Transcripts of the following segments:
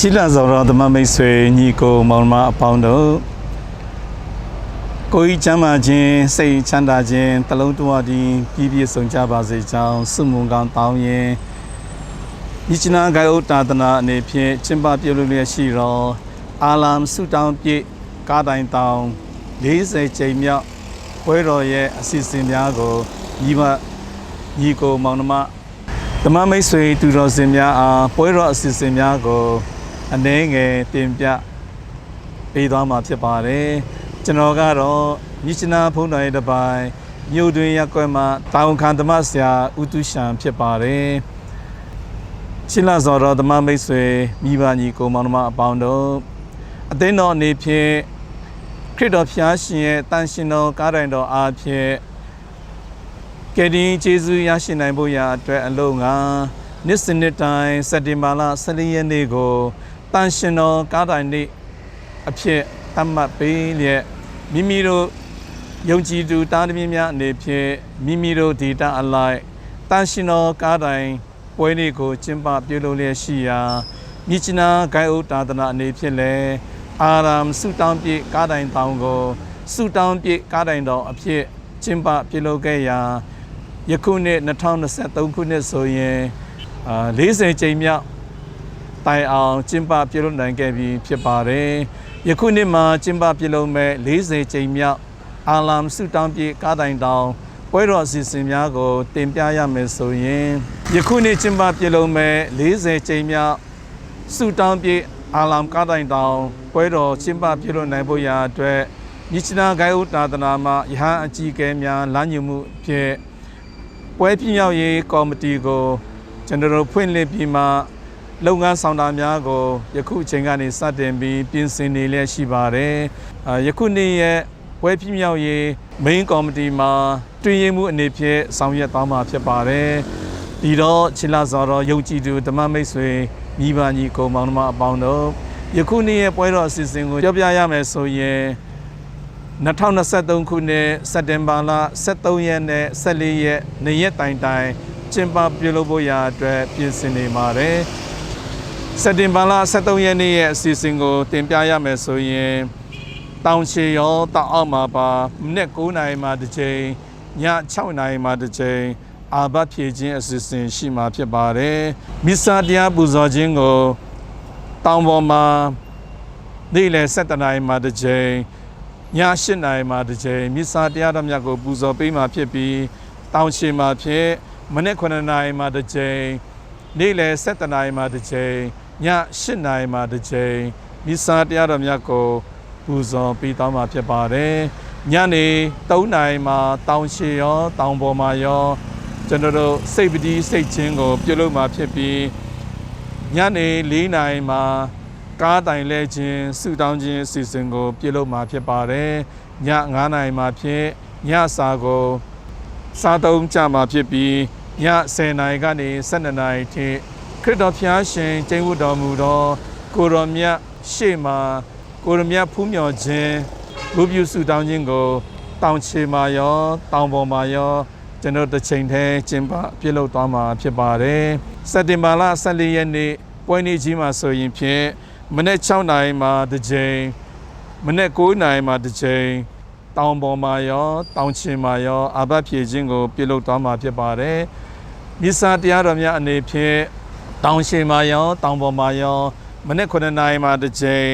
ရှိလာစောတော့ဓမ္မမိတ်ဆွေညီကိုမောင်မအပေါင်းတို့ကိုယ်ချမ်းသာခြင်းစိတ်ချမ်းသာခြင်းတလုံးတဝတည်းပြည့်ပြည့်စုံကြပါစေကြောင်းဆုမွန်ကောင်းတောင်းရင်မြစ်ချနာဂိုင်ဥတာသနာအနေဖြင့်ကျင်းပပြုလုပ်လျက်ရှိတော်အာလမ်ဆုတောင်းပြည့်ကားတိုင်တောင်40ကြိမ်မြောက်ပွဲတော်ရဲ့အစီအစဉ်များကိုညီကိုမောင်နှမဓမ္မမိတ်ဆွေသူတော်စင်များအားပွဲတော်အစီအစဉ်များကိုအနည်းငယ်တင်ပြပေးသွားမှာဖြစ်ပါတယ်ကျွန်တော်ကတော့မြစ်ချနာဖုံးတော်ရဲ့တပိုင်းမြို့တွင်ရက်ကွက်မှာတာဝန်ခံဓမ္မဆရာဦးသူရှံဖြစ်ပါတယ်ရှင်းလာစောတော်ဓမ္မမိတ်ဆွေမိဘညီကိုမောင်နှမအပေါင်းတို့အသိတော်အနေဖြင့်ခရစ်တော်ဖျားရှင်ရဲ့တန်ရှင်တော်ကားတိုင်တော်အားဖြင့်ကယ်တင်ကျေးဇူးရရှိနိုင်ဖို့ရာအတွက်အလို့ငါနှစ်စဉ်နှစ်တိုင်းစက်တင်ဘာလ14ရက်နေ့ကိုတန်ရှင်တော်ကားတိုင်နေ့အဖြစ်သတ်မှတ်ပေးလျက်မိမိတို့ယုံကြည်သူတားသမီးများအနေဖြင့်မိမိတို့ဒေတာအလိုက်တန်ရှင်တော်ကားတိုင်ပွဲနေ့ကိုကျင်းပပြုလုပ်လျက်ရှိရာမြစ်ချနာဂိုင်ဥတာသနာအနေဖြင့်လည်းအာရမ်ဆုတောင်းပြည့်ကားတိုင်တောင်ကိုဆုတောင်းပြည့်ကားတိုင်တော်အဖြစ်ကျင်းပပြုလုပ်ခဲ့ရာယခုနှစ်2023ခုနှစ်ဆိုရင်40ကြိမ်မြောက်တိုင်အောင်ကျင်းပပြုလုပ်နိုင်ခဲ့ပြီဖြစ်ပါတယ်ယခုနှစ်မှာကျင်းပပြုလုပ်မဲ့40ကြိမ်မြောက်အာလမ်ဆုတောင်းပြည့်ကားတိုင်တောင်ပွဲတော်အစီအစဉ်များကိုတင်ပြရမယ်ဆိုရင်ယခုနှစ်ကျင်းပပြုလုပ်မဲ့40ကြိမ်မြောက်ဆုတောင်းပြည့်အာလမ်ကားတိုင်တောင်ပွဲတော်ကျင်းပပြုလုပ်နိုင်ဖို့ရာအတွက်မြစ်ချနာဂိုင်ဥတာသနာမှာယဟန်အကြီးအကဲများလမ်းညွှန်မှုဖြင့်ပွဲပြမြောက်ရေးကော်မတီကိုကျွန်တော်တို့ဖွင့်လှစ်ပြီးမှလုပ်ငန်းဆောင်တာများကိုယခုအချိန်ကနေစတင်ပြီးပြင်ဆင်နေလျက်ရှိပါတယ်ယခုနေ့ရဲ့ပွဲပြမြောက်ရေး main ကော်မတီမှာတွင်ရင်မှုအနေဖြင့်ဆောင်ရွက်သွားမှာဖြစ်ပါတယ်ဒီတော့ချီလာစောတော့ယုံကြည်သူဓမ္မမိတ်ဆွေမိဘညီကိုမောင်နှမအပေါင်းတို့ယခုနေ့ရဲ့ပွဲတော်အစီအစဉ်ကိုပြောပြရမယ်ဆိုရင်2023ခုနှစ်စက်တင်ဘာလ23ရက်နဲ့14ရက်နေ့ရက်တိုင်ကျင်းပပြုလုပ်ဖို့ရာအတွက်ပြင်ဆင်နေပါတယ်စက်တင်ဘာလ23ရက်နေ့ရဲ့အစီအစဉ်ကိုတင်ပြရမယ်ဆိုရင်တောင်ချေရောတောင်အောက်မှာပါမနေ့9နာရီမှာတစ်ချိန်ည6နာရီမှာတစ်ချိန်အာဘတ်ဖြည့်ခြင်းအစီအစဉ်ရှိမှာဖြစ်ပါတယ်မိစ္ဆာတရားပူဇော်ခြင်းကိုတောင်ပေါ်မှာနေ့လယ်7နာရီမှာတစ်ချိန်ည8နာရီမှာတစ်ချိန်မိစ္ဆာတရားတော်မြတ်ကိုပူဇော်ပေးမှာဖြစ်ပြီးတောင်ချေမှာဖြစ်မနေ့9နာရီမှာတစ်ချိန်နေ့လယ်7နာရီမှာတစ်ချိန်ည8နာရီမှာတစ်ချိန်မိစ္ဆာတရားတော်မြတ်ကိုပူဇော်ပေးသွားမှာဖြစ်ပါတယ်ညနေ3နာရီမှာတောင်ချေရောတောင်ပေါ်မှာရောကျွန်တော်တို့စိတ်ပတိစိတ်ချင်းကိုပြုလုပ်မှာဖြစ်ပြီးညနေ4နာရီမှာကားတိုင်လဲခြင်းဆုတောင်းခြင်းအစီအစဉ်ကိုပြုလုပ်မှာဖြစ်ပါတယ်ည9နာရီမှာဖြစ်ညစာကိုစားသုံးကြမှာဖြစ်ပြီးည10နာရီကနေ12နာရီထိခရစ်တော်ဖျားရှင်ကျင့်ဝတ်တော်မူသောကိုရောမြတ်ရှေ့မှာကိုရောမြတ်ဖူးမြော်ခြင်းဘုပြုဆုတောင်းခြင်းကိုတောင်ချေမှာရောတောင်ပေါ်မှာရောကျွန်တော်တစ်ချိန်တည်းကျင်းပပြုလုပ်သွားမှာဖြစ်ပါတယ်စက်တင်ဘာလ14ရက်နေ့ပွဲနေ့ကြီးမှာဆိုရင်ဖြင့်မနေ့6နာရီမှာတစ်ချိန်မနေ့9နာရီမှာတစ်ချိန်တောင်ပေါ်မှာရောတောင်ချင်မှာရောအာဘတ်ဖြည့်ခြင်းကိုပြုလုပ်သွားမှာဖြစ်ပါတယ်မြစ်စာတရားတော်များအနေဖြင့်တောင်ချင်မှာရောတောင်ပေါ်မှာရောမနေ့9နာရီမှာတစ်ချိန်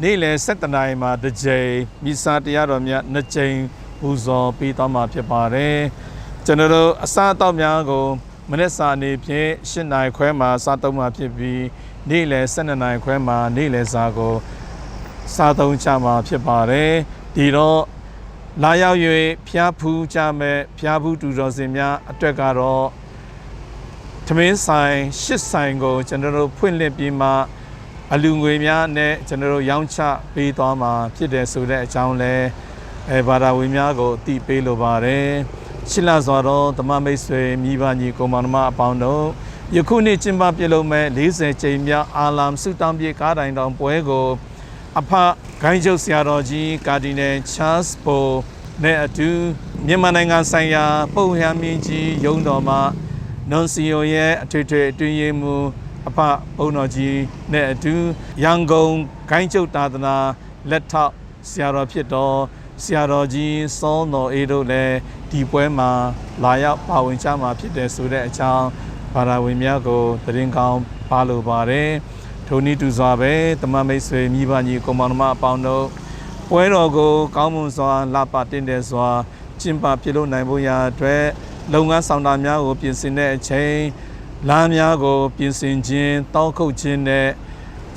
နေ့လယ်7နာရီမှာတစ်ချိန်မြစ်စာတရားတော်များ2ချိန်ပူဇော်ပေးသွားမှာဖြစ်ပါတယ်ကျွန်တော်တို့အစားအသောက်များကိုမနေ့စာအနေဖြင့်8နာရီခွဲမှာစားသုံးမှာဖြစ်ပြီးနေ့လယ်12နာရီခွဲမှာနေ့လယ်စာကိုစားသုံးကြမှာဖြစ်ပါတယ်ဒီတော့လာရောက်၍ဖျားဖူးကြမဲ့ဖျားဖူးတူတော်စင်များအတွက်ကတော့သမင်းဆိုင်8ဆိုင်ကိုကျွန်တော်တို့ဖွင့်လှစ်ပြီးမှအလူငွေများနဲ့ကျွန်တော်တို့ရောင်းချပေးသွားမှာဖြစ်တယ်ဆိုတဲ့အကြောင်းလဲဘာသာဝင်များကိုအသိပေးလိုပါတယ်ရှင်းလာစွာတော့ဓမ္မမိတ်ဆွေမိဘညီကိုမောင်နှမအပေါင်းတို့ယခုနှစ်ကျင်းပပြုလုပ်မဲ့40ကြိမ်မြောက်အာလမ်ဆုတောင်းပြည့်ကားတိုင်တောင်ပွဲကိုအဖဂိုင်းချုပ်ဆရာတော်ကြီးကာဒီနယ်ချားစ်ပိုနဲ့အတူမြန်မာနိုင်ငံဆိုင်ရာပုပ်ဟျာမင်းကြီးရုံးတော်မှာနွန်စီယိုရဲ့အထွေထွေအတွင်းရေးမှူး အဖဘုံတော်ကြီးနဲ့အတူရန်ကုန်ဂိုင်းကျုပ်သာသနာလက်ထောက်ဆရာတော်ဖြစ်တော်ဆရာတော်ကြီးစောတော်အေးတို့လည်းဒီပွဲမှာလာရောက်ပါဝင်ကြမှာဖြစ်တယ်ဆိုတဲ့အကြောင်းဘာသာဝင်များကိုသတင်းကောင်းပါလိုပါတယ်ထိုနည်းတူစွာပဲတမန်မိတ်ဆွေမိဘညီကိုမောင်နှမအပေါင်းတို့ပွဲတော်ကိုကောင်းမွန်စွာလှပတင်တယ်စွာကျင်းပပြုလုပ်နိုင်ဖို့ရာအတွက်လုပ်ငန်းဆောင်တာများကိုပြင်ဆင်တဲ့အချိန်လမ်းများကိုပြင်ဆင်ခြင်းတောက်ခုတ်ခြင်းနဲ့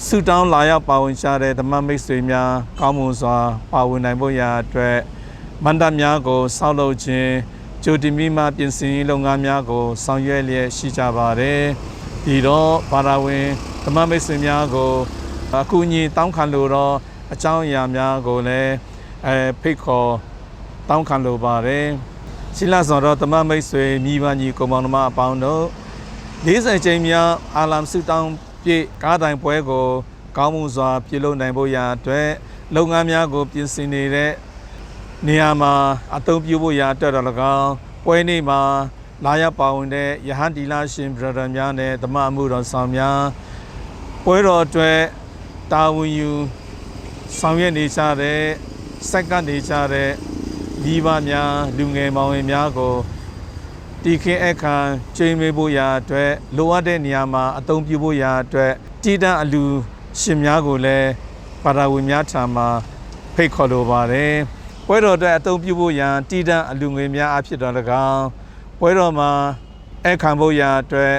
ဆုတောင်းလာရောက်ပါဝင်ကြတဲ့ဓမ္မမိတ်ဆွေများကောင်းမွန်စွာပါဝင်နိုင်ဖို့ရာအတွက်မန္တများကိုဆောက်လုပ်ခြင်းကြိုတင်ပြီးမှပြင်ဆင်လုပ်ငန်းများကိုဆောင်ရွက်လျက်ရှိကြပါတယ်ဒီတော့ဘာသာဝင်ဓမ္မမိတ်ဆွေများကိုအခုညီတောင်းခံလို့တော့အကြောင်းအရာများကိုလည်းဖိတ်ခေါ်တောင်းခံလိုပါတယ်ရှိလာဆိုတော့ဓမ္မမိတ်ဆွေမိဘညီကိုမောင်နှမအပေါင်းတို့40ကျင်းများအာလမ်ဆုတောင်းပြည့်ကားတိုင်ပွဲကိုကောင်းမှုစွာပြုလုပ်နိုင်ဖို့ရာအတွက်လုပ်ငန်းများကိုပြင်ဆင်နေတဲ့နေရာမှာအသုံးပြုဖို့ရာအတွက်တော်၎င်းပွဲနေ့မှာလာရောက်ပါဝင်တဲ့ယဟန်ဒီလာရှင်ဘရဒာများနဲ့ဓမ္မအမှုတော်ဆောင်များပွဲတော်အတွက်တာဝန်ယူဆောင်ရွက်နေကြတဲ့စက္ကန့်နေကြတဲ့ဒီပါများလူငယ်မောင်ဝင်များကိုတီခင်းအခမ်းကျင်းမေးဖို့ရာအတွက်လိုအပ်တဲ့နေရာမှာအသုံးပြုဖို့ရာအတွက်တည်တံ့အလူရှင်များကိုလည်းပါရဝီများထံမှာဖိတ်ခေါ်လိုပါတယ်ပွဲတော်အတွက်အသုံးပြုဖို့ရာတည်တံ့အလူငွေများအဖြစ်တော်၎င်းပွဲတော်မှာအခမ်းဖို့ရာအတွက်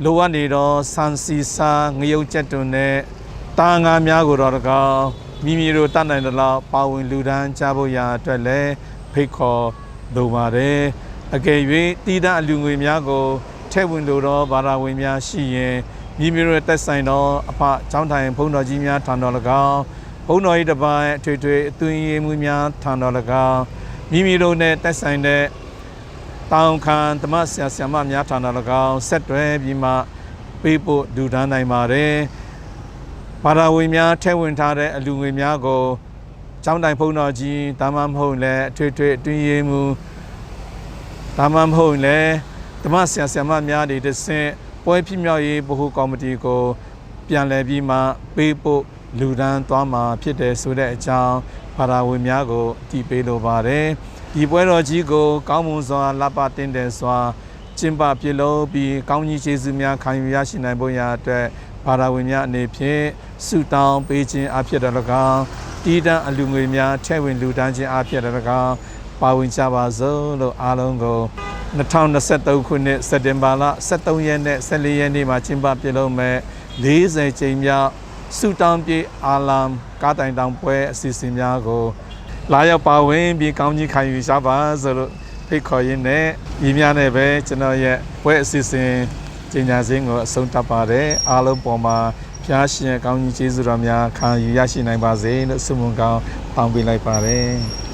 လိုအပ်နေသောဆန်စီစာငရုတ်ချက်တွင်နဲ့တာငါများကိုတော်၎င်းမိမိတို့တတ်နိုင်သလောက်ပါဝင်လူဒန်းကြဖို့ရာအတွက်လည်းဖိတ်ခေါ်လိုပါတယ်အကယ်၍တည်တံ့အလူငွေများကိုထည့်ဝင်လိုသောဘာသာဝင်များရှိရင်မိမိတို့တက်ဆိုင်သောအဖကျောင်းထိုင်ဘုန်းတော်ကြီးများထံတော်၎င်းဘုန်းတော်၏တပိုင်းအထွေထွေအသွင်ရေးမှုများထံတော်၎င်းမိမိတို့နဲ့တက်ဆိုင်တဲ့တောင်ခံဓမ္မဆရာဆရာမများထံတော်၎င်းဆက်တွဲပြီးမှပေးဖို့ဒူဒန်းနိုင်ပါတယ်ဘာသာဝင်များထည့်ဝင်ထားတဲ့အလူငွေများကိုကျောင်းတိုင်ဘုန်းတော်ကြီးဒါမှမဟုတ်လည်းအထွေထွေအတွင်းရေးမှုဒါမှမဟုတ်လည်းဓမ္မဆရာဆရာမများတွေတဆင့်ပွဲဖြစ်မြောက်ရေးဗဟိုကော်မတီကိုပြန်လည်ပြီးမှပေးဖို့လူဒန်းသွားမှာဖြစ်တယ်ဆိုတဲ့အကြောင်းဘာသာဝင်များကိုတည်ပေးလိုပါတယ်ဒီပွဲတော်ကြီးကိုကောင်းမွန်စွာလှပတင်တယ်စွာကျင်းပပြုလုပ်ပြီးကောင်းကြီးကျေးဇူးများခံယူရရှိနိုင်ဖို့ရာအတွက်ဘာသာဝင်များအနေဖြင့်ဆုတောင်းပေးခြင်းအဖြစ်တော်၎င်းတည်တံ့အလူငွေများထည့်ဝင်လူဒန်းခြင်းအဖြစ်တော်၎င်းပါဝင်ကြပါစို့လို့အားလုံးကို2023ခုနှစ်စက်တင်ဘာလ23ရက်နဲ့14ရက်နေ့မှာကျင်းပပြုလုပ်မဲ့40ကြိမ်မြောက်ဆုတောင်းပြေအာလမ်ကားတိုင်တောင်ပွဲအစီအစဉ်များကိုလာရောက်ပါဝင်ပြီးကောင်းကြီးခံယူကြပါဆိုလို့ဖိတ်ခေါ်ရင်းနဲ့ညီများနဲ့ပဲကျွန်တော်ရဲ့ပွဲအစီအစဉ်ကြေညာခြင်းကိုအဆုံးသတ်ပါတယ်အားလုံးပေါ်မှာဖျားရှင်ကောင်းကြီးကျေးဇူးတော်များခံယူရရှိနိုင်ပါစေလို့ဆုမွန်ကောင်းတောင်းပေးလိုက်ပါတယ်